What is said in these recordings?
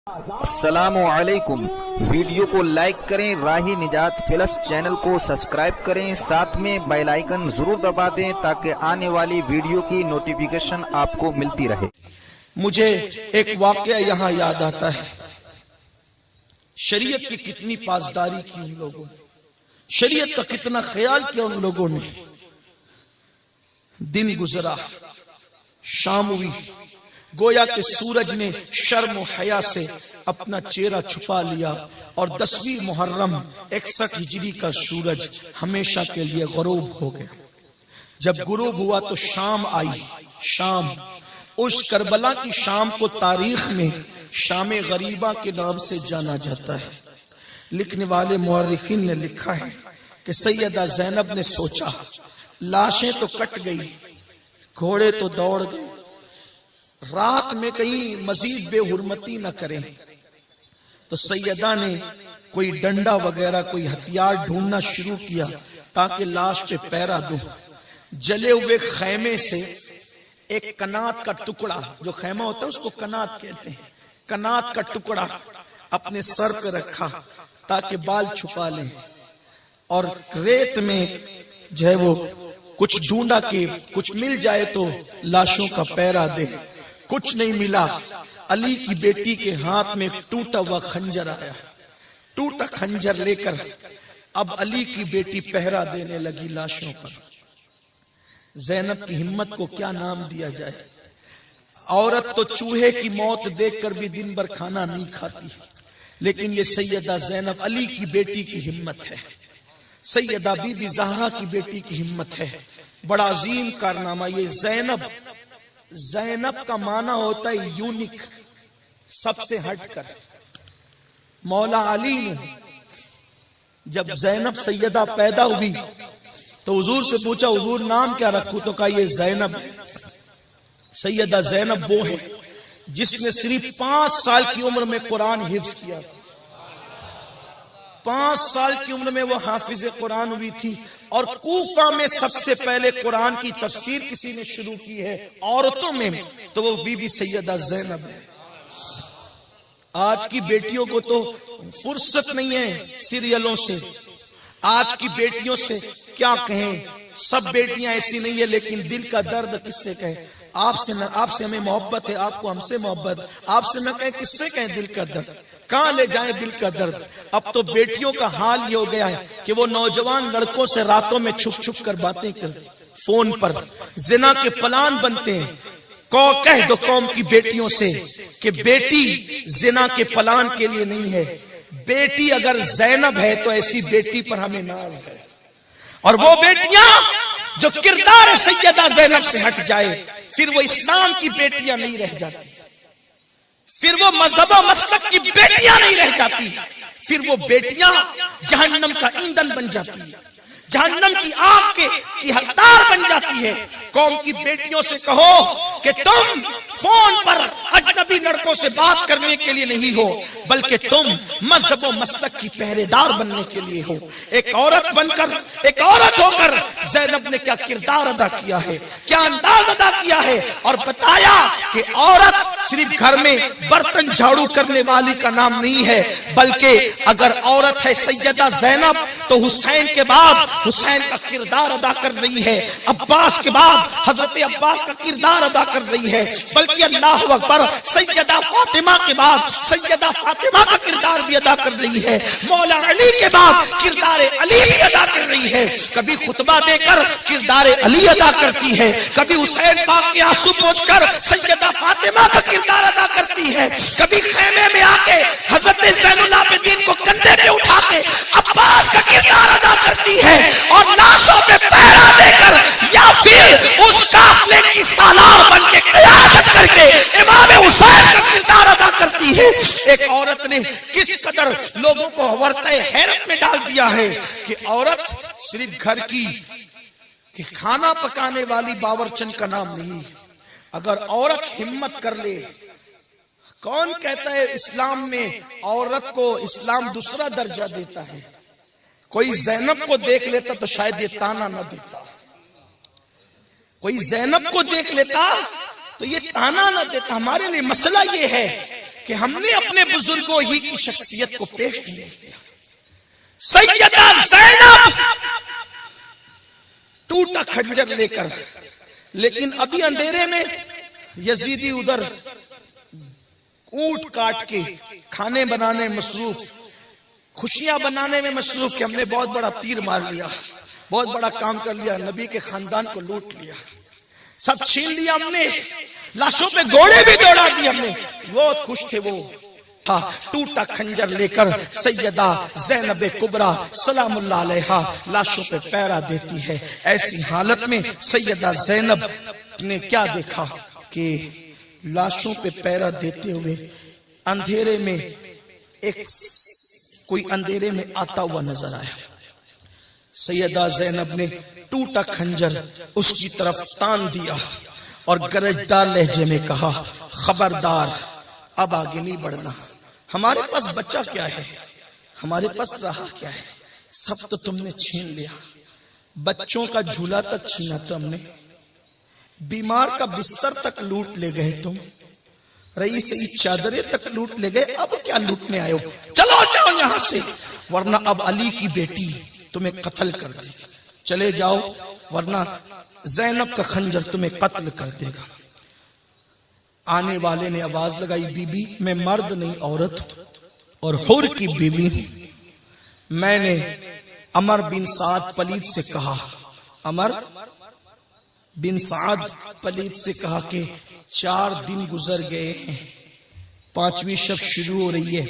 अस्सलामु अलैकुम। वीडियो को लाइक करें, राही निजात फिलस चैनल को सब्सक्राइब करें, साथ में बेल आइकन जरूर दबा दें ताकि आने वाली वीडियो की नोटिफिकेशन आपको मिलती रहे। मुझे एक वाकया यहाँ याद आता है। शरीयत की कितनी पासदारी की उन लोगों ने, शरीयत का कितना ख्याल किया उन लोगों ने। दिन गुजरा, शाम हुई, गोया के सूरज ने शर्म और हया से अपना चेहरा छुपा लिया और 10वीं मुहर्रम 61 हिजरी का सूरज हमेशा के लिए गुरूब हो गया। जब गुरूब हुआ तो शाम आई। शाम, उस करबला की शाम को तारीख में शाम गरीबा के नाम से जाना जाता है। लिखने वाले मुअर्रिखीन ने लिखा है कि सैयदा ज़ैनब ने सोचा, लाशें तो कट गई, घोड़े तो दौड़ गए, रात में कहीं मजीद बेहुरमती न करें, तो सैयदा ने कोई डंडा वगैरह कोई हथियार ढूंढना शुरू किया ताकि लाश पे पहरा दूं। जले हुए खैमे से एक कनात का टुकड़ा, जो खैमा होता है उसको कनात कहते हैं, कनात का टुकड़ा अपने सर पे रखा ताकि बाल छुपा लें, और रेत में जो है वो कुछ ढूंढा कि कुछ मिल जाए तो लाशों का पहरा दे। कुछ नहीं मिला। अली की बेटी के हाथ में टूटा हुआ खंजर आया। टूटा खंजर लेकर अब अली की बेटी पहरा देने लगी लाशों पर। ज़ैनब की हिम्मत को क्या नाम दिया जाए। औरत तो चूहे की मौत देखकर भी दिन भर खाना नहीं खाती, लेकिन ये सैयदा ज़ैनब अली की बेटी की हिम्मत है, सैयदा बीबी ज़हरा की बेटी की हिम्मत है। बड़ा अजीम कारनामा ये। ज़ैनब, ज़ैनब का माना होता है यूनिक, सबसे हटकर। मौला अली ने जब ज़ैनब सैयदा पैदा हुई तो हुजूर से पूछा, हुजूर नाम क्या रखूं? तो कहा ये ज़ैनब है। सैयदा ज़ैनब वो है जिसने सिर्फ 5 साल की उम्र में कुरान हिफ्ज किया। 5 साल की उम्र में वो हाफिज कुरान हुई थी, और कूफा में सबसे पहले कुरान की तफसीर किसी ने शुरू की है औरतों में, तो वो बीबी सैयदा ज़ैनब है। आज की बेटियों को तो फुर्सत नहीं है सीरियलों से। आज की बेटियों से क्या कहें, सब बेटियां ऐसी नहीं है, लेकिन दिल का दर्द किससे कहें। आपसे हमें मोहब्बत है, आपको हमसे मोहब्बत, आपसे न कहें किससे कहें दिल का दर्द, कहां ले जाएं दिल का दर्द। अब तो बेटियों का हाल ये हो गया है कि वो नौजवान लड़कों से रातों में छुप छुप कर बातें करती, फोन पर जिना के प्लान बनते हैं। कह दो कौम की बेटियों से कि बेटी जिना के प्लान के लिए नहीं है। बेटी अगर ज़ैनब है तो ऐसी बेटी पर हमें नाज है। और वो बेटियां जो किरदार सैयदा ज़ैनब से हट जाए, फिर वो इस्लाम की बेटियां नहीं रह जाती, फिर वो मजहब मसलक की बेटियां नहीं रह जाती, फिर वो बेटियां जहन्नम का ईंधन बन जाती है, जहन्नम की आग की हकदार बन जाती है। कौम की बेटियों से कहो कि तुम फोन पर अजनबी लड़कों से बात करने के लिए नहीं हो, बल्कि तुम मजहब व मसलक की पहरेदार बनने के लिए हो। एक औरत बनकर, एक औरत होकर ज़ैनब ने क्या किरदार अदा किया है, क्या अंदाज अदा किया है, और बताया कि औरत सिर्फ घर में बर्तन झाड़ू करने वाली का नाम नहीं है, बल्कि अगर औरत है सैयदा ज़ैनब तो हुसैन के बाद हुसैन का किरदार अदा कर रही है, अब्बास के बाद हजरत अब्बास का किरदार अदा कर रही है, बल्कि अल्लाह अकबर सैयदा फातिमा के बाद सैयदा फातिमा का किरदार भी अदा कर रही है, मौला अली के बाद किरदार अली भी अदा कर रही है। कभी खुतबा देकर किरदार अली अदा करती है, कभी हुसैन पाक के आंसू पोंछकर सैयदा फातिमा का किरदार अदा करती है, कभी खेमे में आके हजरत ज़ैनुल आबिदीन को कंधे पे उठा के अब्बास का किरदार अदा करती है, और लाशों पे पहरा देकर या फिर उस काफिले की सालार बन के क़यादत करके इमाम हुसैन का किरदार अदा करती है। एक औरत ने किस कदर लोगों को वर्ते हैरत में डाल दिया है कि औरत सिर्फ घर की कि खाना पकाने वाली बावर्चन का नाम नहीं। अगर औरत हिम्मत कर ले, कौन कहता है इस्लाम में औरत को इस्लाम दूसरा दर्जा देता है? कोई ज़ैनब को देख लेता तो शायद ये ताना न देता, कोई ज़ैनब को देख लेता तो ये ताना न देता। हमारे लिए मसला ये है कि हमने अपने बुजुर्गों ही की शख्सियत को पेश नहीं किया। सैयदा ज़ैनब टूटा खंजर लेकर, लेकिन अभी अंधेरे में यजीदी उधर ऊंट काट के खाने बनाने में मसरूफ, खुशियां बनाने में मसरूफ कि हमने बहुत बड़ा तीर मार लिया, बहुत बड़ा काम कर लिया, नबी के खानदान को लूट लिया, सब छीन लिया हमने, लाशों पे घोड़े भी दौड़ा दिए हमने। बहुत खुश थे वो। था टूटा खंजर लेकर सैयदा ज़ैनब कुबरा सलामुल्लाह अलैहा लाशों पे पहरा देती है। ऐसी हालत में सैयदा ज़ैनब ने क्या देखा कि लाशों पे पहरा देते हुए अंधेरे में कोई अंधेरे में आता हुआ नजर आया। सैयदा ज़ैनब ने टूटा खंजर उसकी तरफ तान दिया और गरजदार लहजे में कहा, खबरदार, अब आगे नहीं बढ़ना। हमारे पास बचा क्या है, हमारे पास रहा क्या है, सब तो तुमने छीन लिया। बच्चों का झूला तक छीना तो हमने, बीमार का बिस्तर तक लूट ले गए तुम, रईस की चादरें तक लूट ले गए। अब क्या लूटने आए हो? चलो जाओ यहां से, वरना अब अली की बेटी तुम्हें कत्ल कर देगी। चले जाओ, वरना ज़ैनब का खंजर तुम्हें कत्ल कर देगा। आने वाले ने आवाज लगाई, बीबी मैं मर्द नहीं औरत हूं और हुर की बीवी हूं। मैंने अमर बिन साद पलीद से कहा, अमर बिन साद पलीद से कहा कि 4 दिन गुजर गए हैं, 5वीं शब शुरू हो रही है।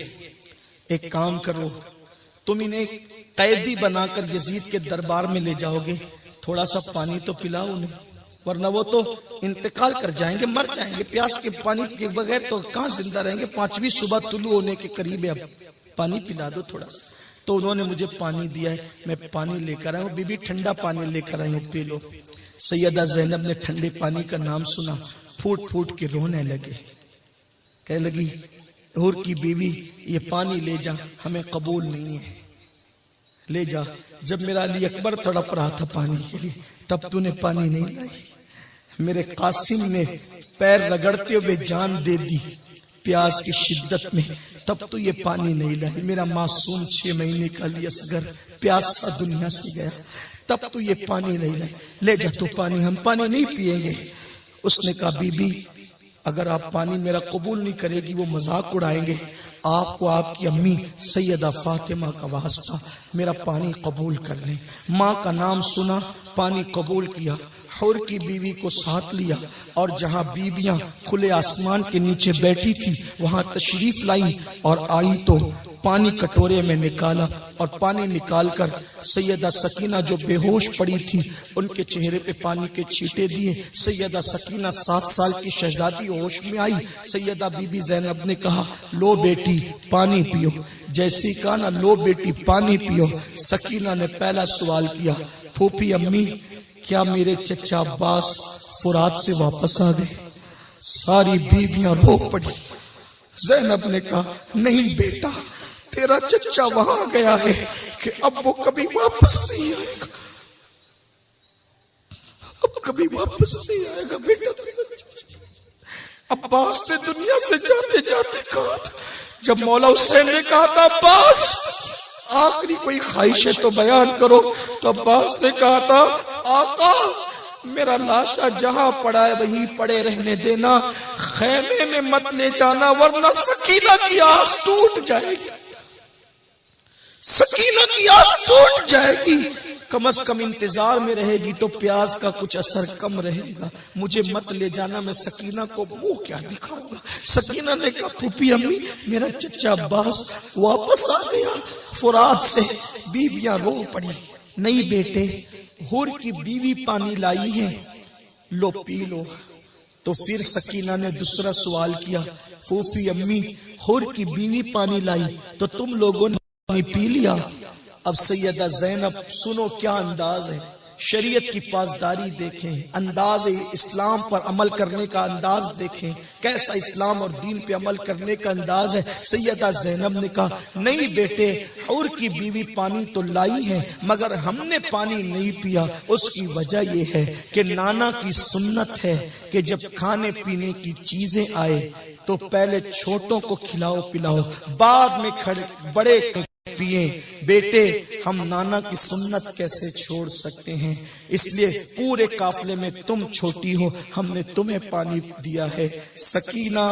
एक काम करो, तुम इन्हें कैदी बनाकर यजीद के दरबार में ले जाओगे, थोड़ा सा पानी तो पिलाओ उन्हें, वरना वो तो इंतकाल कर जाएंगे, मर जाएंगे प्यास के पानी के बगैर, तो कहां जिंदा रहेंगे। 5वीं सुबह तुलू होने के करीब है, अब पानी पिला दो थोड़ा सा। तो उन्होंने मुझे पानी दिया है, मैं पानी लेकर आया हूं। बीबी ठंडा पानी लेकर आई हूं, पी लो। सैयदा ज़ैनब ने ठंडे पानी का नाम सुना, फूट फूट के रोने लगे। कहने लगी, हुर की बीवी ये पानी ले जा, हमें कबूल नहीं है, ले जा। जब मेरा अली अकबर तड़प रहा था पानी के लिए, तब तूने पानी नहीं लाई। मेरे कासिम ने पैर रगड़ते हुए जान दे दी प्यास की शिद्दत में, तब तो ये पानी नहीं लाई। मेरा मासूम 6 महीने का अली असगर प्यासा दुनिया से गया, तब तो ये पानी नहीं लाई। ले जा तो पानी, हम पानी नहीं पिएंगे। उसने कहा, बीबी अगर आप पानी मेरा कबूल नहीं करेगी, वो मजाक उड़ाएंगे। आपको आपकी अम्मी सैयदा फातिमा का वास्ता, मेरा पानी कबूल कर लें। माँ का नाम सुना, पानी कबूल किया, हुर की बीवी को साथ लिया और जहां बीबियां खुले आसमान के नीचे बैठी थी वहां तशरीफ लाई और आई तो पानी कटोरे में निकाला और पानी निकालकर सैयदा सकीना जो बेहोश पड़ी थी उनके चेहरे पे पानी के छींटे दिए। सैयदा सकीना 7 साल की शहजादी होश में आई। सैयदा बीबी ज़ैनब ने कहा, लो बेटी पानी पियो। जैसे कहा ना, लो बेटी पानी पियो, सकीना ने पहला सवाल किया, फूफी अम्मी क्या मेरे चचा अब्बास फुरात से वापस आ गए? सारी बीबियां रो पड़ी। ज़ैनब ने कहा, नहीं बेटा, तेरा चचा वहां गया है कि अब वो कभी वापस नहीं आएगा, अब कभी वापस नहीं आएगा बेटा। अब्बास ने दुनिया से जाते जाते कहा था, जब मौला हुसैन ने कहा था, अब्बास आखिरी कोई ख्वाहिश है तो बयान करो, तो अब्बास ने कहा था, आका मेरा लाशा जहां पड़ा है वहीं पड़े रहने देना, खेमे में मत ले जाना, वरना सकीना की आस टूट जाएगी, सकीना की आस टूट जाएगी। कम से कम इंतजार में रहेगी तो प्यास का कुछ असर कम रहेगा। मुझे मत ले जाना, मैं सकीना को मुंह क्या दिखाऊंगा। सकीना ने कहा, फूफी अम्मी मेरा चचा अब्बास वापस आ गया फुरात से। बीबियां रो पड़ी, नहीं बेटे, हुर की बीवी पानी लाई है, लो पी लो। तो फिर सकीना ने दूसरा सवाल किया, फूफी अम्मी हुर की बीवी पानी लाई तो तुम लोगों ने पानी पी लिया? अब सैयदा ज़ैनब सुनो क्या अंदाज है, शरीयत की पासदारी देखें, अंदाज इस्लाम पर अमल करने का अंदाज देखें, कैसा इस्लाम और दीन पे अमल करने का अंदाज है। सैयदा ज़ैनब ने कहा, नहीं बेटे, हुर की बीवी पानी तो लाई है मगर हमने पानी नहीं पिया। उसकी वजह यह है कि नाना की सुन्नत है कि जब खाने पीने की चीजें आए तो पहले छोटों को खिलाओ पिलाओ, बाद में खड़े बड़े पिए। बेटे हम नाना की सुन्नत कैसे छोड़ सकते हैं, इसलिए पूरे काफले में तुम छोटी हो, हमने तुम्हें पानी दिया है। सकीना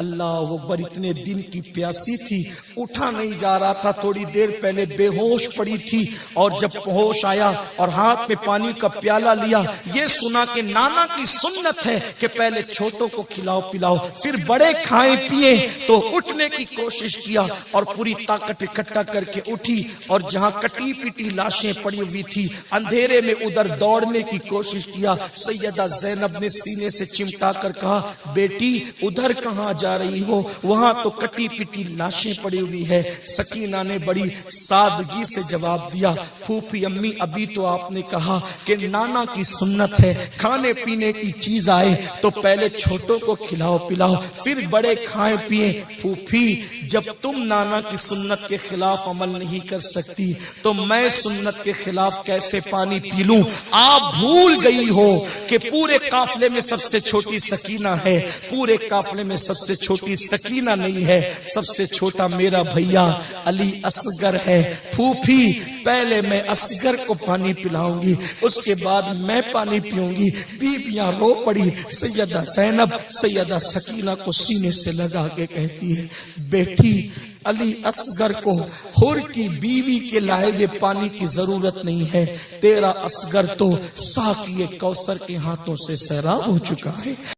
अल्लाह अकबर इतने दिन की प्यासी थी, उठा नहीं जा रहा था, थोड़ी देर पहले बेहोश पड़ी थी और जब होश आया और हाथ में पानी का प्याला लिया, ये सुना कि नाना की सुन्नत है कि पहले छोटों को खिलाओ पिलाओ फिर बड़े खाए पिए, तो उठने की कोशिश किया और पूरी ताकत इकट्ठा करके उठी और जहां कटी पिटी लाशें पड़ी हुई थी अंधेरे में उधर दौड़ने की कोशिश किया। सैयदा ज़ैनब ने सीने से चिमटा कर कहा, बेटी उधर कहां जा रही हो, वहां तो कटी पिटी लाशें पड़ी हुई है। सकीना ने बड़ी सादगी से जवाब दिया, फूफी अम्मी अभी तो आपने कहा कि नाना की सुन्नत है, खाने पीने की चीज आए तो पहले छोटों को खिलाओ पिलाओ फिर बड़े खाए पिए। फूफी जब तुम नाना की सुन्नत के खिलाफ अमल नहीं कर सकती तो मैं सुन्नत के खिलाफ कैसे पानी पी लूं? आप भूल गई हो कि पूरे काफले में सबसे छोटी सकीना है, पूरे काफले में सबसे छोटी सकीना नहीं है, सबसे छोटा मेरा भैया अली असगर है। फूफी पहले मैं असगर को पानी पिलाऊंगी, उसके बाद मैं पानी पीऊंगी। बीबियां रो पड़ी। सैयदा ज़ैनब सैयदा सकीना को सीने से लगा के कहती है, बेटी अली असगर को हुर की बीवी के लाए हुए पानी की जरूरत नहीं है, तेरा असगर तो साक़ी कौसर के हाथों से सैराब हो चुका है।